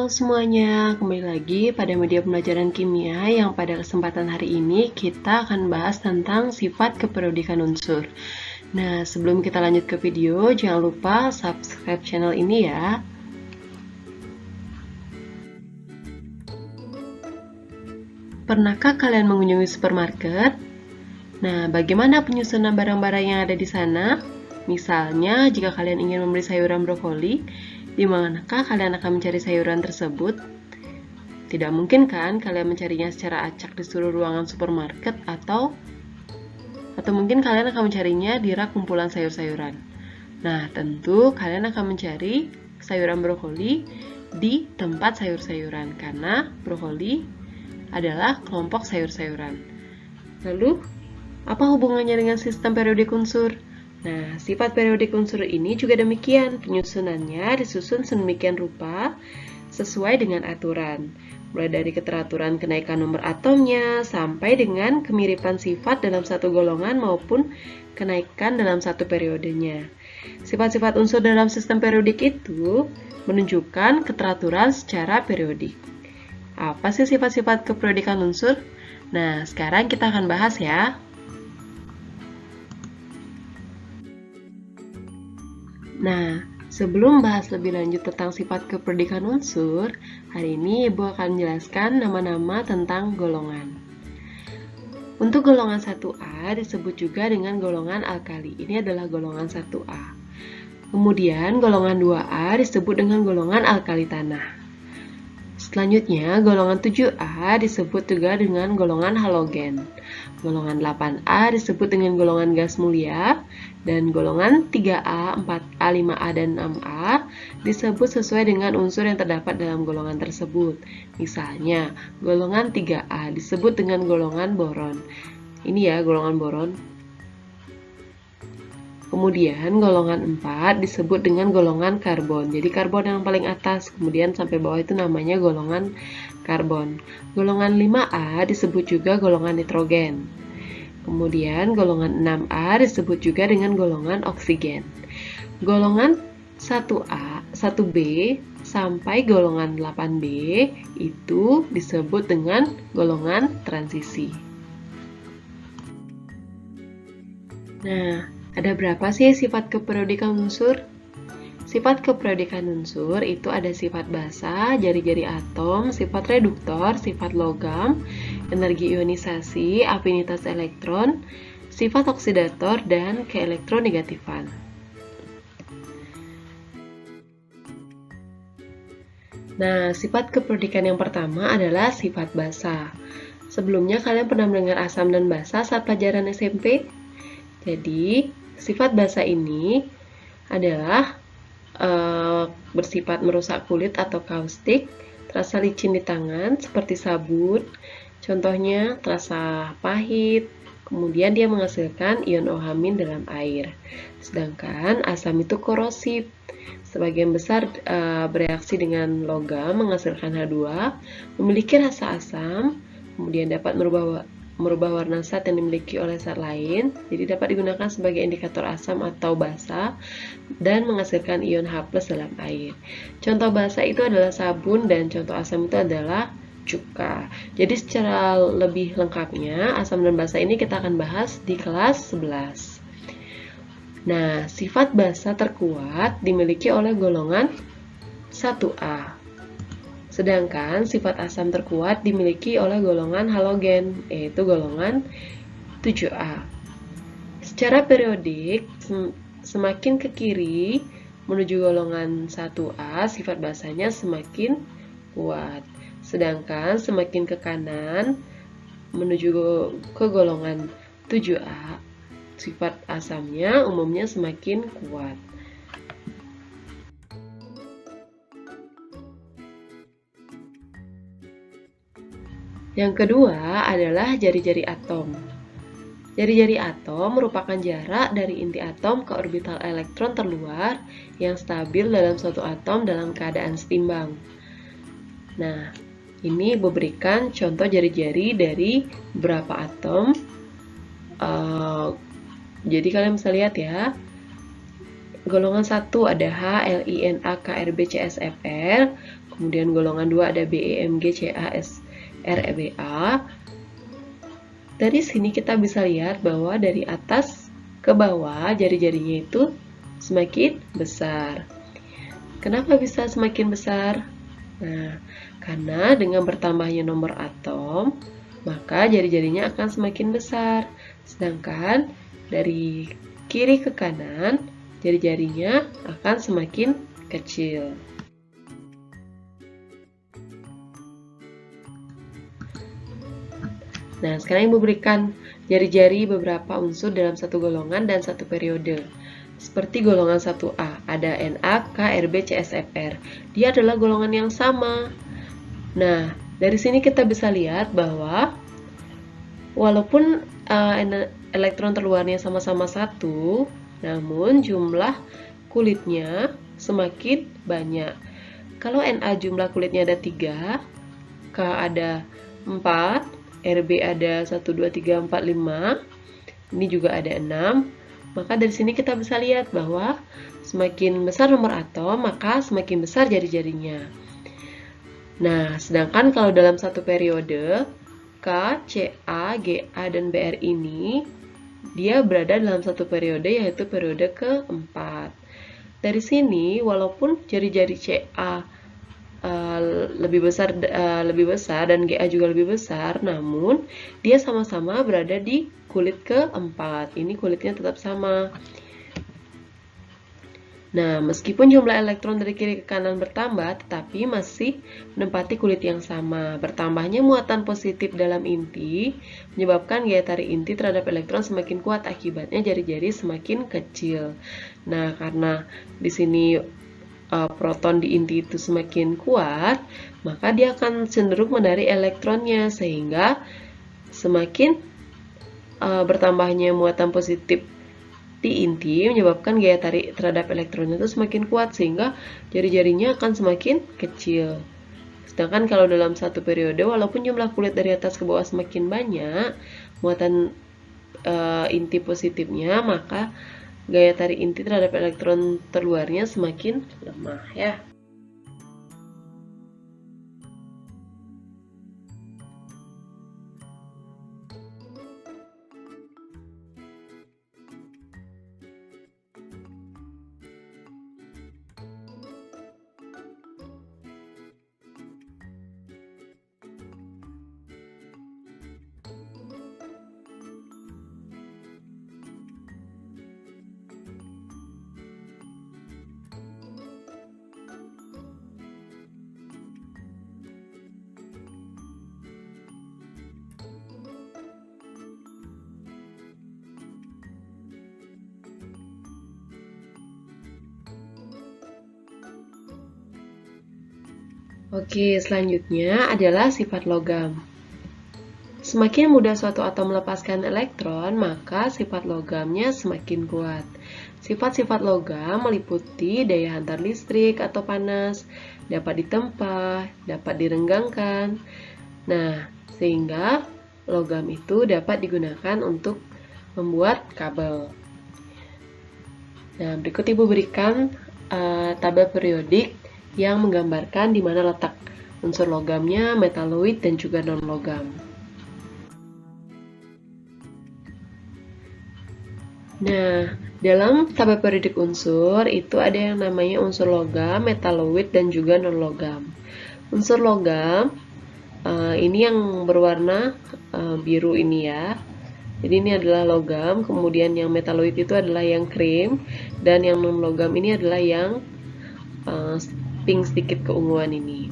Halo semuanya, kembali lagi pada media pembelajaran kimia yang pada kesempatan hari ini kita akan bahas tentang sifat keperiodikan unsur. Nah, sebelum kita lanjut ke video, jangan lupa subscribe channel ini ya. Pernahkah kalian mengunjungi supermarket? Nah, bagaimana penyusunan barang-barang yang ada di sana? Misalnya, jika kalian ingin membeli sayuran brokoli, di manakah kalian akan mencari sayuran tersebut? Tidak mungkin kan kalian mencarinya secara acak di seluruh ruangan supermarket atau mungkin kalian akan mencarinya di rak kumpulan sayur-sayuran. Nah, tentu kalian akan mencari sayuran brokoli di tempat sayur-sayuran karena brokoli adalah kelompok sayur-sayuran. Lalu, apa hubungannya dengan sistem periodik unsur? Nah, sifat periodik unsur ini juga demikian. Penyusunannya disusun sedemikian rupa sesuai dengan aturan. Mulai dari keteraturan kenaikan nomor atomnya sampai dengan kemiripan sifat dalam satu golongan maupun kenaikan dalam satu periodenya. Sifat-sifat unsur dalam sistem periodik itu menunjukkan keteraturan secara periodik. Apa sih sifat-sifat keperiodikan unsur? Nah, sekarang kita akan bahas ya. Nah, sebelum bahas lebih lanjut tentang sifat keperiodikan unsur, hari ini Ibu akan menjelaskan nama-nama tentang golongan. Untuk golongan 1A disebut juga dengan golongan alkali. Ini adalah golongan 1A. Kemudian golongan 2A disebut dengan golongan alkali tanah. Selanjutnya, golongan 7A disebut juga dengan golongan halogen. Golongan 8A disebut dengan golongan gas mulia, dan golongan 3A, 4A, 5A, dan 6A disebut sesuai dengan unsur yang terdapat dalam golongan tersebut. Misalnya, golongan 3A disebut dengan golongan boron. Ini ya, golongan boron. Kemudian golongan 4 disebut dengan golongan karbon. Jadi karbon yang paling atas, kemudian sampai bawah itu namanya golongan karbon. Golongan 5A disebut juga golongan nitrogen. Kemudian golongan 6A disebut juga dengan golongan oksigen. Golongan 1A, 1B sampai golongan 8B itu disebut dengan golongan transisi. Nah, ada berapa sih sifat keperiodikan unsur? Sifat keperiodikan unsur itu ada sifat basa, jari-jari atom, sifat reduktor, sifat logam, energi ionisasi, afinitas elektron, sifat oksidator, dan keelektronegatifan. Nah, sifat keperiodikan yang pertama adalah sifat basa. Sebelumnya kalian pernah mendengar asam dan basa saat pelajaran SMP? Jadi, sifat basa ini adalah bersifat merusak kulit atau kaustik, terasa licin di tangan seperti sabun, contohnya terasa pahit, kemudian dia menghasilkan ion OH- dalam air. Sedangkan asam itu korosif, sebagian besar bereaksi dengan logam menghasilkan H2, memiliki rasa asam, kemudian dapat merubah warna zat yang dimiliki oleh zat lain, jadi dapat digunakan sebagai indikator asam atau basa dan menghasilkan ion H+ dalam air. Contoh basa itu adalah sabun dan contoh asam itu adalah cuka. Jadi secara lebih lengkapnya asam dan basa ini kita akan bahas di kelas 11. Nah, sifat basa terkuat dimiliki oleh golongan 1A. Sedangkan sifat asam terkuat dimiliki oleh golongan halogen, yaitu golongan 7A. Secara periodik, semakin ke kiri menuju golongan 1A, sifat basanya semakin kuat. Sedangkan semakin ke kanan menuju ke golongan 7A, sifat asamnya umumnya semakin kuat. Yang kedua adalah jari-jari atom. Jari-jari atom merupakan jarak dari inti atom ke orbital elektron terluar yang stabil dalam suatu atom dalam keadaan setimbang. Nah, ini memberikan contoh jari-jari dari beberapa atom. Jadi kalian bisa lihat ya, golongan 1 ada H, Li, Na, K, Rb, CsFr. kemudian golongan 2 ada BeMg, Ca, Sr, Ba. Dari sini kita bisa lihat bahwa dari atas ke bawah jari-jarinya itu semakin besar. Kenapa bisa semakin besar? Nah, karena dengan bertambahnya nomor atom, maka jari-jarinya akan semakin besar. Sedangkan dari kiri ke kanan, jari-jarinya akan semakin kecil. Nah, sekarang Ibu berikan jari-jari beberapa unsur dalam satu golongan dan satu periode. Seperti golongan 1A, ada Na, K, Rb, Cs, Fr. Dia adalah golongan yang sama. Nah, dari sini kita bisa lihat bahwa walaupun elektron terluarnya sama-sama 1, namun jumlah kulitnya semakin banyak. Kalau Na jumlah kulitnya ada 3, K ada 4, Rb ada 1, 2, 3, 4, 5, ini juga ada 6, maka dari sini kita bisa lihat bahwa semakin besar nomor atom, maka semakin besar jari-jarinya. Nah, sedangkan kalau dalam satu periode, K, Ca, Ga, dan Br ini, dia berada dalam satu periode, yaitu periode keempat. Dari sini, walaupun jari-jari Ca lebih besar dan Ga juga lebih besar, namun dia sama-sama berada di kulit keempat. Ini kulitnya tetap sama. Nah, meskipun jumlah elektron dari kiri ke kanan bertambah, tetapi masih menempati kulit yang sama. Bertambahnya muatan positif dalam inti menyebabkan gaya tarik inti terhadap elektron semakin kuat, akibatnya jari-jari semakin kecil. Nah, karena di sini proton di inti itu semakin kuat, maka dia akan cenderung menarik elektronnya, sehingga semakin bertambahnya muatan positif di inti menyebabkan gaya tarik terhadap elektron itu semakin kuat, sehingga jari-jarinya akan semakin kecil. Sedangkan kalau dalam satu periode, walaupun jumlah kulit dari atas ke bawah semakin banyak, muatan inti positifnya, maka gaya tarik inti terhadap elektron terluarnya semakin lemah, ya. Oke, selanjutnya adalah sifat logam. Semakin mudah suatu atom melepaskan elektron, maka sifat logamnya semakin kuat. Sifat-sifat logam meliputi daya hantar listrik atau panas, dapat ditempa, dapat direnggangkan. Nah, sehingga logam itu dapat digunakan untuk membuat kabel. Nah, berikut Ibu berikan tabel periodik yang menggambarkan di mana letak unsur logamnya, metaloid, dan juga non-logam. Nah, dalam tabel periodik unsur itu ada yang namanya unsur logam, metaloid, dan juga non-logam. Unsur logam ini yang berwarna biru ini ya. Jadi ini adalah logam, kemudian yang metaloid itu adalah yang krim, dan yang non-logam ini adalah yang pink sedikit keunguan ini.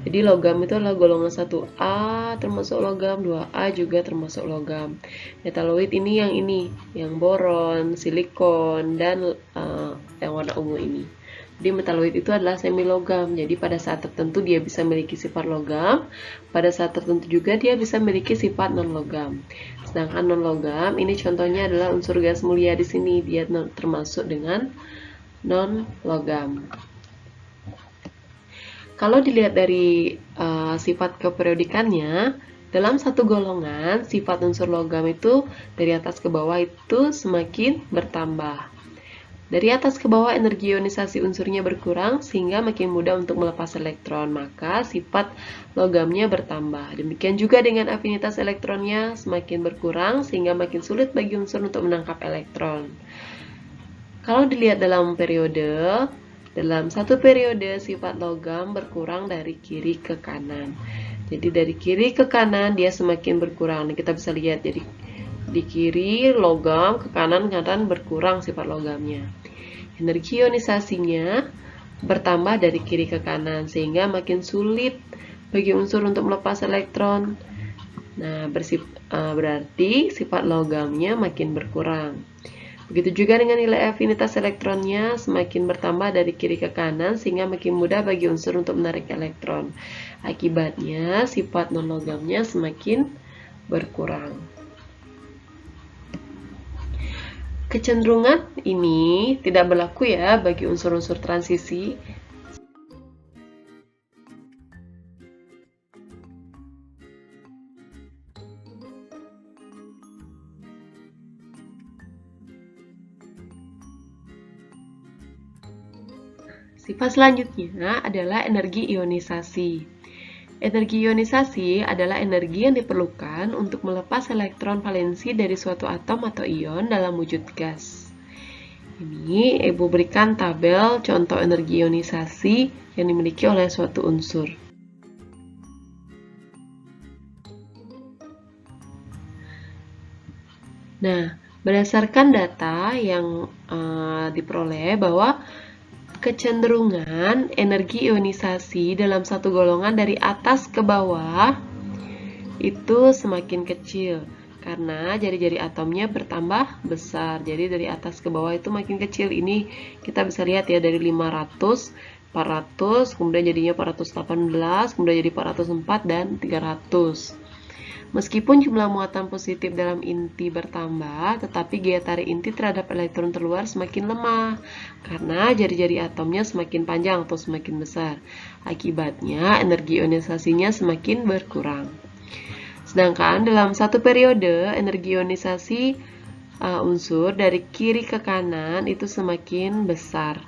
Jadi logam itu adalah golongan 1A termasuk logam, 2A juga termasuk logam. Metaloid ini, yang boron, silikon, dan yang warna ungu ini. Jadi metaloid itu adalah semi logam. Jadi pada saat tertentu dia bisa memiliki sifat logam, pada saat tertentu juga dia bisa memiliki sifat non logam. Sedangkan non logam ini contohnya adalah unsur gas mulia di sini, dia termasuk dengan non logam. Kalau dilihat dari sifat keperiodikannya, dalam satu golongan, sifat unsur logam itu dari atas ke bawah itu semakin bertambah. Dari atas ke bawah energi ionisasi unsurnya berkurang sehingga makin mudah untuk melepas elektron, maka sifat logamnya bertambah. Demikian juga dengan afinitas elektronnya semakin berkurang sehingga makin sulit bagi unsur untuk menangkap elektron. Kalau dilihat dalam satu periode sifat logam berkurang dari kiri ke kanan. Jadi dari kiri ke kanan dia semakin berkurang. Nah, kita bisa lihat jadi di kiri logam, ke kanan berkurang sifat logamnya. Energi ionisasinya bertambah dari kiri ke kanan sehingga makin sulit bagi unsur untuk melepas elektron. Nah, berarti sifat logamnya makin berkurang. Begitu juga dengan nilai afinitas elektronnya semakin bertambah dari kiri ke kanan sehingga makin mudah bagi unsur untuk menarik elektron. Akibatnya sifat non-logamnya semakin berkurang. Kecenderungan ini tidak berlaku ya bagi unsur-unsur transisi. Sifat selanjutnya adalah energi ionisasi. Energi ionisasi adalah energi yang diperlukan untuk melepas elektron valensi dari suatu atom atau ion dalam wujud gas. Ini Ibu berikan tabel contoh energi ionisasi yang dimiliki oleh suatu unsur. Nah, berdasarkan data yang diperoleh bahwa kecenderungan energi ionisasi dalam satu golongan dari atas ke bawah itu semakin kecil karena jari-jari atomnya bertambah besar. Jadi dari atas ke bawah itu makin kecil. Ini kita bisa lihat ya dari 500, 400, kemudian jadinya 418, kemudian jadi 404 dan 300. Meskipun jumlah muatan positif dalam inti bertambah, tetapi gaya tarik inti terhadap elektron terluar semakin lemah karena jari-jari atomnya semakin panjang atau semakin besar. Akibatnya energi ionisasinya semakin berkurang. Sedangkan dalam satu periode energi ionisasi unsur dari kiri ke kanan itu semakin besar.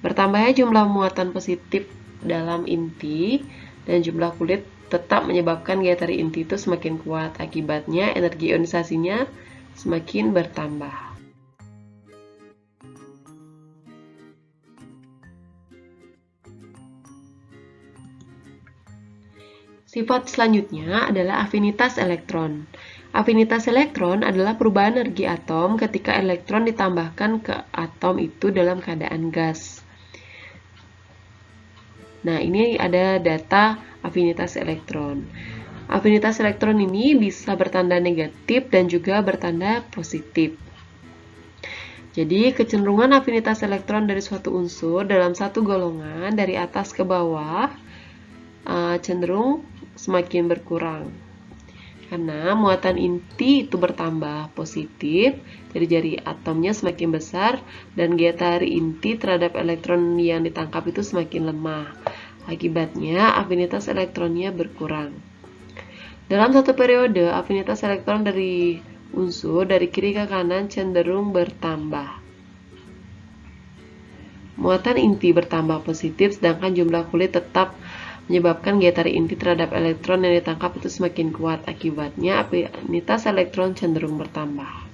Bertambahnya jumlah muatan positif dalam inti dan jumlah kulit tetap menyebabkan gaya tarik inti itu semakin kuat. Akibatnya energi ionisasinya semakin bertambah. Sifat selanjutnya adalah afinitas elektron. Afinitas elektron adalah perubahan energi atom ketika elektron ditambahkan ke atom itu dalam keadaan gas. Nah, ini ada data afinitas elektron. Afinitas elektron ini bisa bertanda negatif dan juga bertanda positif. Jadi, kecenderungan afinitas elektron dari suatu unsur dalam satu golongan dari atas ke bawah cenderung semakin berkurang. Karena muatan inti itu bertambah positif, jadi jari atomnya semakin besar dan gaya tarik inti terhadap elektron yang ditangkap itu semakin lemah. Akibatnya afinitas elektronnya berkurang. Dalam satu periode, afinitas elektron dari unsur dari kiri ke kanan cenderung bertambah. Muatan inti bertambah positif, sedangkan jumlah kulit tetap menyebabkan gaya tarik inti terhadap elektron yang ditangkap itu semakin kuat. Akibatnya afinitas elektron cenderung bertambah.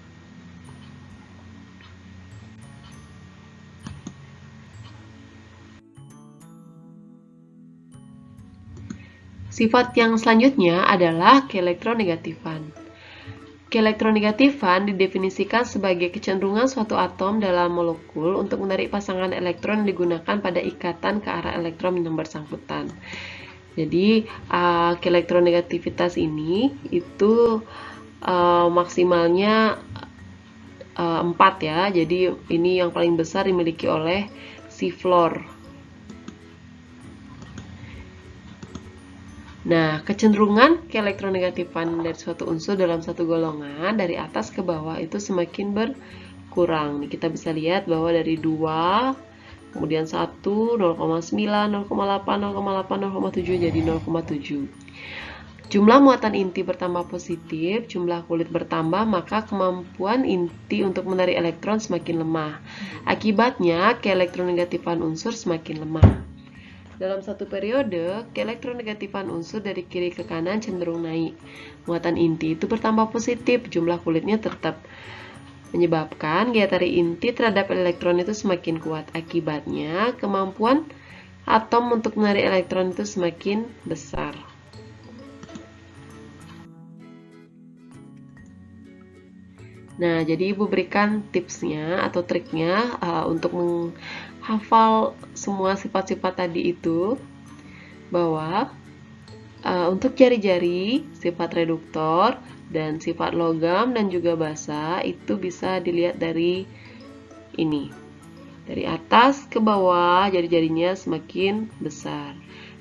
Sifat yang selanjutnya adalah keelektronegatifan. Keelektronegatifan didefinisikan sebagai kecenderungan suatu atom dalam molekul untuk menarik pasangan elektron yang digunakan pada ikatan ke arah elektron yang bersangkutan. Jadi, keelektronegativitas ini itu maksimalnya 4 ya. Jadi, ini yang paling besar dimiliki oleh si fluor. Nah, kecenderungan keelektronegatifan dari suatu unsur dalam satu golongan dari atas ke bawah itu semakin berkurang. Nih, kita bisa lihat bahwa dari 2, kemudian 1, 0,9, 0,8, 0,8, 0,7 jadi 0,7. Jumlah muatan inti bertambah positif, jumlah kulit bertambah, maka kemampuan inti untuk menarik elektron semakin lemah. Akibatnya, keelektronegatifan unsur semakin lemah. Dalam satu periode, keelektronegatifan unsur dari kiri ke kanan cenderung naik. Muatan inti itu bertambah positif, jumlah kulitnya tetap, menyebabkan gaya tarik inti terhadap elektron itu semakin kuat. Akibatnya, kemampuan atom untuk menarik elektron itu semakin besar. Nah, jadi Ibu berikan tipsnya atau triknya untuk menghafal semua sifat-sifat tadi itu, bahwa untuk jari-jari, sifat reduktor, dan sifat logam dan juga basa itu bisa dilihat dari ini. Dari atas ke bawah, jari-jarinya semakin besar.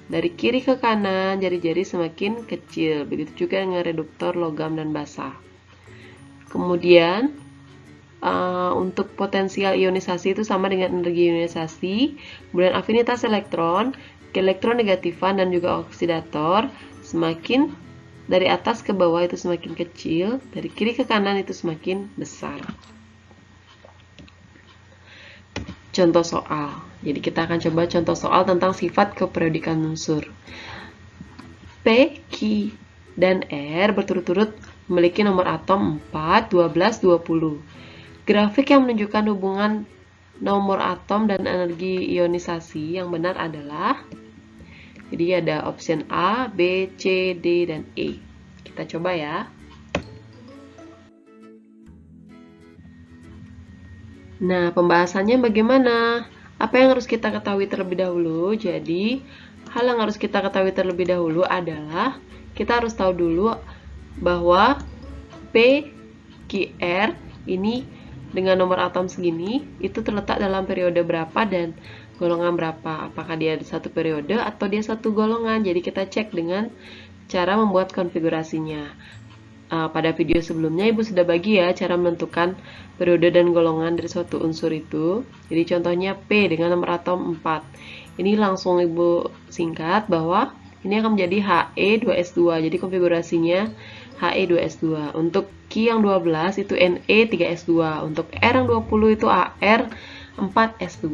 Dari kiri ke kanan, jari-jari semakin kecil. Begitu juga dengan reduktor, logam, dan basa. Kemudian, untuk potensial ionisasi itu sama dengan energi ionisasi. Kemudian afinitas elektron, keelektronegatifan, dan juga oksidator semakin dari atas ke bawah itu semakin kecil, dari kiri ke kanan itu semakin besar. Contoh soal. Jadi kita akan coba contoh soal tentang sifat keperiodikan unsur. P, Q, dan R berturut-turut memiliki nomor atom 4, 12, 20. Grafik yang menunjukkan hubungan nomor atom dan energi ionisasi yang benar adalah, jadi ada option A, B, C, D, dan E. Kita coba ya. Nah, pembahasannya bagaimana? Apa yang harus kita ketahui terlebih dahulu? Jadi, hal yang harus kita ketahui terlebih dahulu adalah kita harus tahu dulu bahwa P, Q, R ini dengan nomor atom segini itu terletak dalam periode berapa dan golongan berapa. Apakah dia di satu periode atau dia satu golongan. Jadi kita cek dengan cara membuat konfigurasinya. Pada video sebelumnya Ibu sudah bagi ya cara menentukan periode dan golongan dari suatu unsur itu. Jadi contohnya P dengan nomor atom 4. Ini langsung Ibu singkat bahwa ini akan menjadi He2S2. Jadi konfigurasinya He2S2. Untuk Q yang 12 itu Ne3S2. Untuk R yang 20 itu Ar4S2.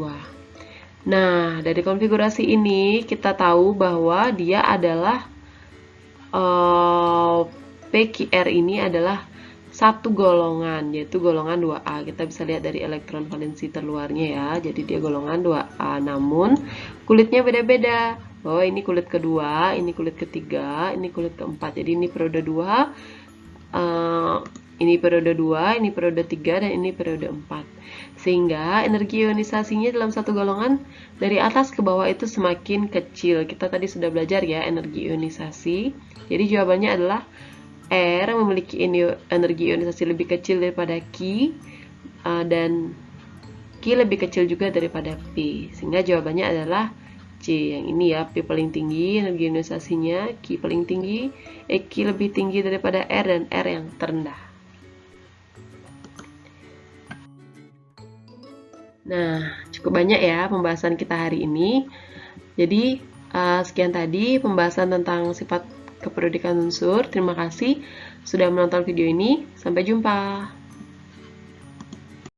Nah, dari konfigurasi ini kita tahu bahwa dia adalah PQR ini adalah satu golongan, yaitu golongan 2A. Kita bisa lihat dari elektron valensi terluarnya ya. Jadi dia golongan 2A. Namun kulitnya beda-beda. Oh, ini kulit kedua, ini kulit ketiga, ini kulit keempat. Jadi ini periode 2, ini periode 2, ini periode 3, dan ini periode 4. Sehingga energi ionisasinya dalam satu golongan dari atas ke bawah itu semakin kecil. Kita tadi sudah belajar ya energi ionisasi. Jadi jawabannya adalah R memiliki energi ionisasi lebih kecil daripada Q, dan Q lebih kecil juga daripada P. Sehingga jawabannya adalah C, yang ini ya. P paling tinggi energi ionisasinya, Q paling tinggi, Q lebih tinggi daripada R, dan R yang terendah. Nah, cukup banyak ya pembahasan kita hari ini. Jadi, sekian tadi pembahasan tentang sifat keperiodikan unsur. Terima kasih sudah menonton video ini. Sampai jumpa.